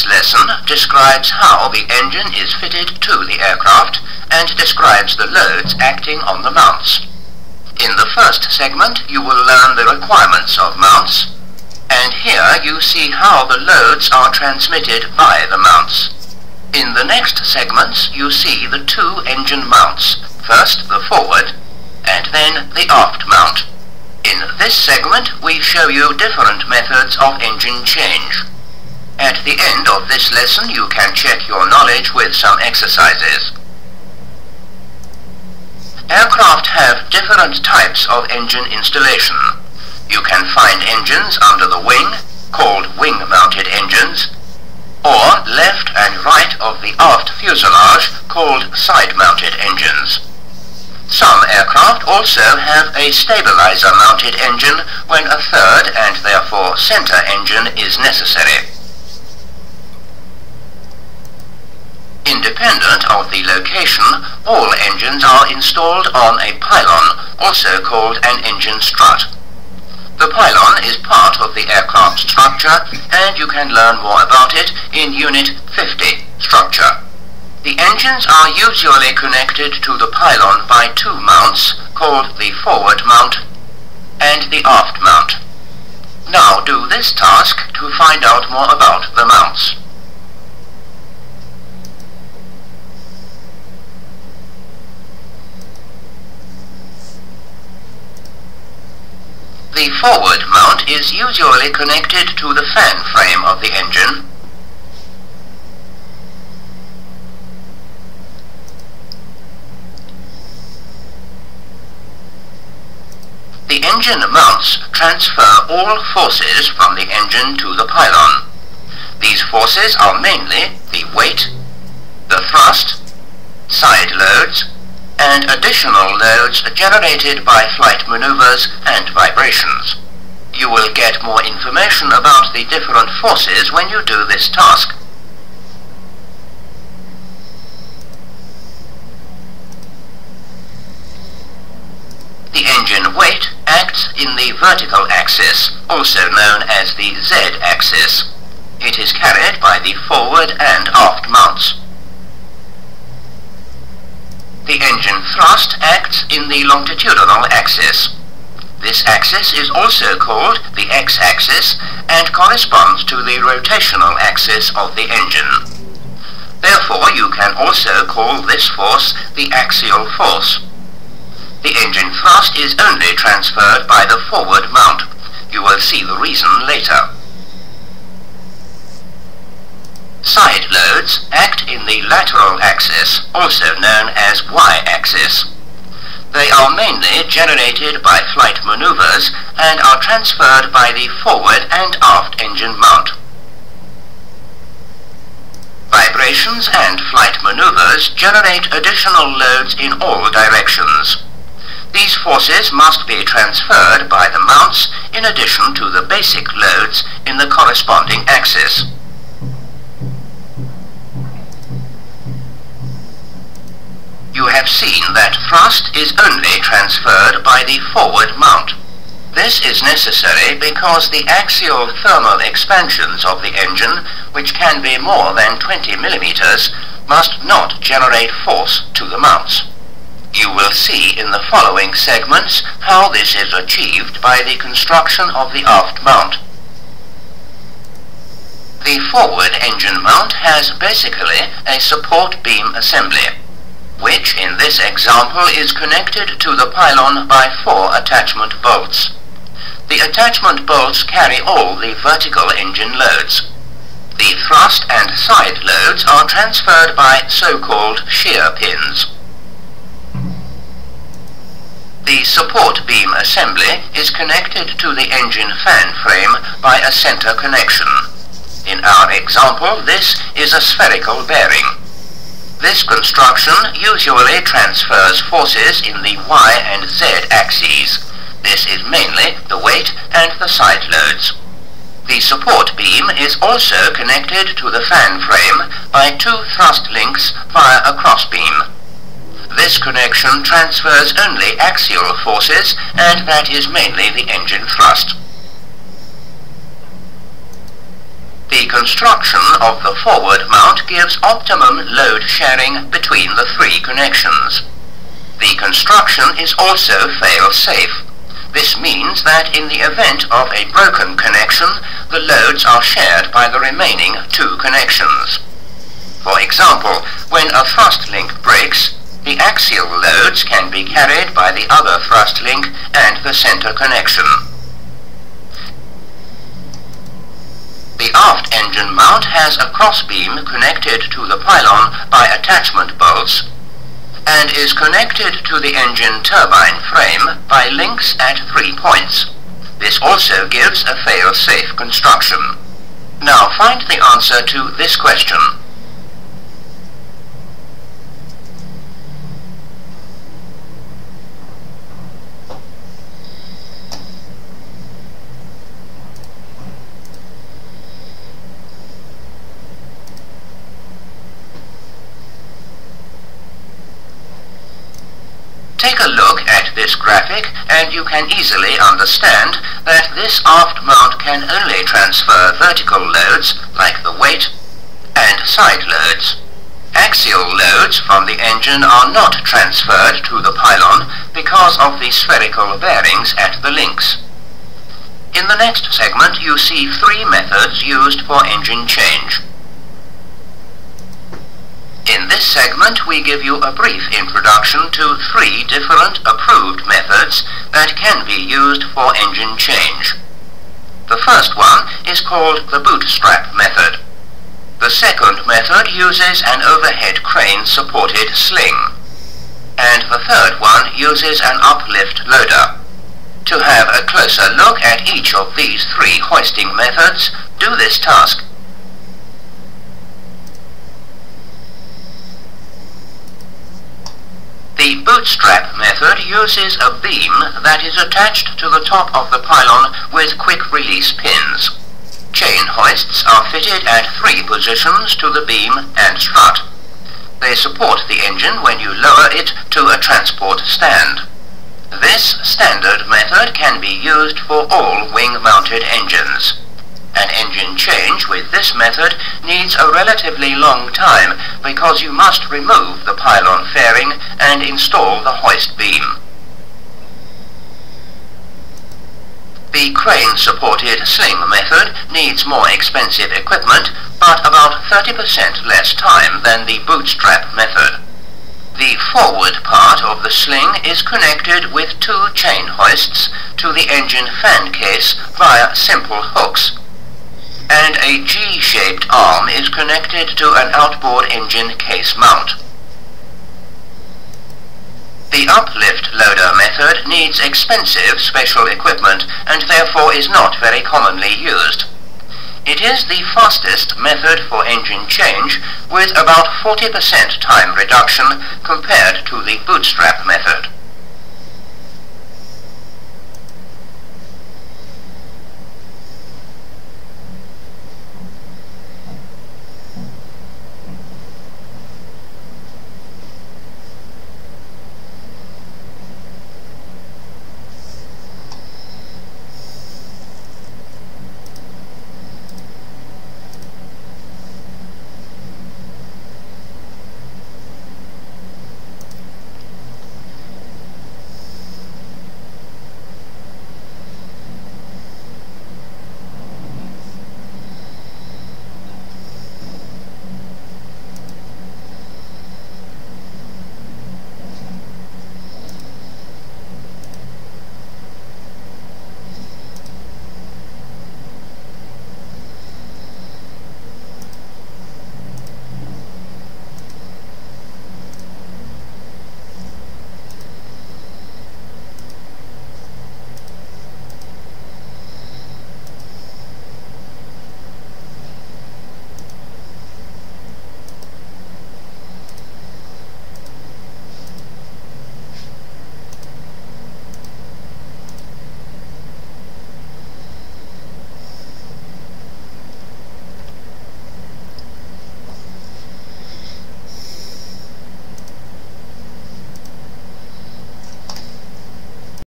This lesson describes how the engine is fitted to the aircraft and describes the loads acting on the mounts. In the first segment you will learn the requirements of mounts, and here you see how the loads are transmitted by the mounts. In the next segments you see the two engine mounts, first the forward and then the aft mount. In this segment we show you different methods of engine change. At the end of this lesson you can check your knowledge with some exercises. Aircraft have different types of engine installation. You can find engines under the wing, called wing-mounted engines, or left and right of the aft fuselage, called side-mounted engines. Some aircraft also have a stabilizer-mounted engine when a third and therefore center engine is necessary. Independent of the location, all engines are installed on a pylon, also called an engine strut. The pylon is part of the aircraft structure, and you can learn more about it in Unit 50, Structure. The engines are usually connected to the pylon by two mounts, called the forward mount and the aft mount. Now do this task to find out more about the mounts. The forward mount is usually connected to the fan frame of the engine. The engine mounts transfer all forces from the engine to the pylon. These forces are mainly the weight, the thrust, side loads, and additional loads generated by flight maneuvers and vibrations. You will get more information about the different forces when you do this task. The engine weight acts in the vertical axis, also known as the Z-axis. It is carried by the forward and aft mounts. The engine thrust acts in the longitudinal axis. This axis is also called the X-axis and corresponds to the rotational axis of the engine. Therefore, you can also call this force the axial force. The engine thrust is only transferred by the forward mount. You will see the reason later. Side loads act in the lateral axis, also known as Y-axis. They are mainly generated by flight maneuvers and are transferred by the forward and aft engine mount. Vibrations and flight maneuvers generate additional loads in all directions. These forces must be transferred by the mounts in addition to the basic loads in the corresponding axis. You have seen that thrust is only transferred by the forward mount. This is necessary because the axial thermal expansions of the engine, which can be more than 20 millimeters, must not generate force to the mounts. You will see in the following segments how this is achieved by the construction of the aft mount. The forward engine mount has basically a support beam assembly, which in this example is connected to the pylon by 4 attachment bolts. The attachment bolts carry all the vertical engine loads. The thrust and side loads are transferred by so-called shear pins. The support beam assembly is connected to the engine fan frame by a center connection. In our example, this is a spherical bearing. This construction usually transfers forces in the Y and Z axes. This is mainly the weight and the side loads. The support beam is also connected to the fan frame by 2 thrust links via a crossbeam. This connection transfers only axial forces, and that is mainly the engine thrust. The construction of the forward mount gives optimum load sharing between the three connections. The construction is also fail-safe. This means that in the event of a broken connection, the loads are shared by the remaining two connections. For example, when a thrust link breaks, the axial loads can be carried by the other thrust link and the center connection. The aft engine mount has a crossbeam connected to the pylon by attachment bolts and is connected to the engine turbine frame by links at 3 points. This also gives a fail-safe construction. Now find the answer to this question. Take a look at this graphic and you can easily understand that this aft mount can only transfer vertical loads like the weight and side loads. Axial loads from the engine are not transferred to the pylon because of the spherical bearings at the links. In the next segment you see 3 methods used for engine change. In this segment we give you a brief introduction to 3 different approved methods that can be used for engine change. The first one is called the bootstrap method. The second method uses an overhead crane supported sling. And the third one uses an uplift loader. To have a closer look at each of these 3 hoisting methods, do this task. The bootstrap method uses a beam that is attached to the top of the pylon with quick release pins. Chain hoists are fitted at 3 positions to the beam and strut. They support the engine when you lower it to a transport stand. This standard method can be used for all wing-mounted engines. An engine change with this method needs a relatively long time because you must remove the pylon fairing and install the hoist beam. The crane-supported sling method needs more expensive equipment, but about 30% less time than the bootstrap method. The forward part of the sling is connected with 2 chain hoists to the engine fan case via simple hooks, and a G-shaped arm is connected to an outboard engine case mount. The uplift loader method needs expensive special equipment and therefore is not very commonly used. It is the fastest method for engine change with about 40% time reduction compared to the bootstrap method.